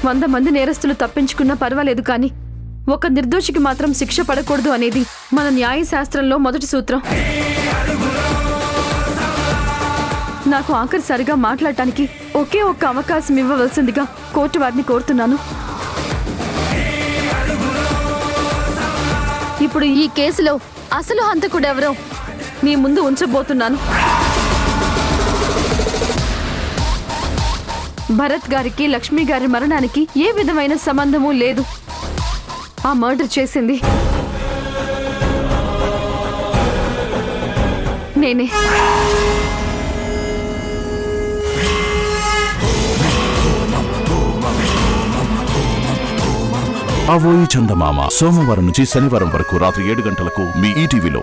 100 మంది నేరస్తులు తప్పించుకున్నా పర్వాలేదు, కానీ ఒక నిర్దోషికి మాత్రం శిక్ష పడకూడదు అనేది మన న్యాయశాస్త్రంలో మొదటి సూత్రం. నాకు ఆఖరిసారిగా మాట్లాడటానికి ఒకే ఒక్క అవకాశం ఇవ్వవలసిందిగా కోర్టు వారిని కోరుతున్నాను. ఇప్పుడు ఈ కేసులో అసలు హంతకుడెవరో మీ ముందు ఉంచబోతున్నాను. భరత్ గారికి లక్ష్మి గారి మరణానికి ఏ విధమైన సంబంధమూ లేదు. ఆ మర్డర్ చేసింది నేనే. అవోయి చందమామ సోమవారం నుంచి శనివారం వరకు రాత్రి 7 గంటలకు మీ ఈటీవీలో.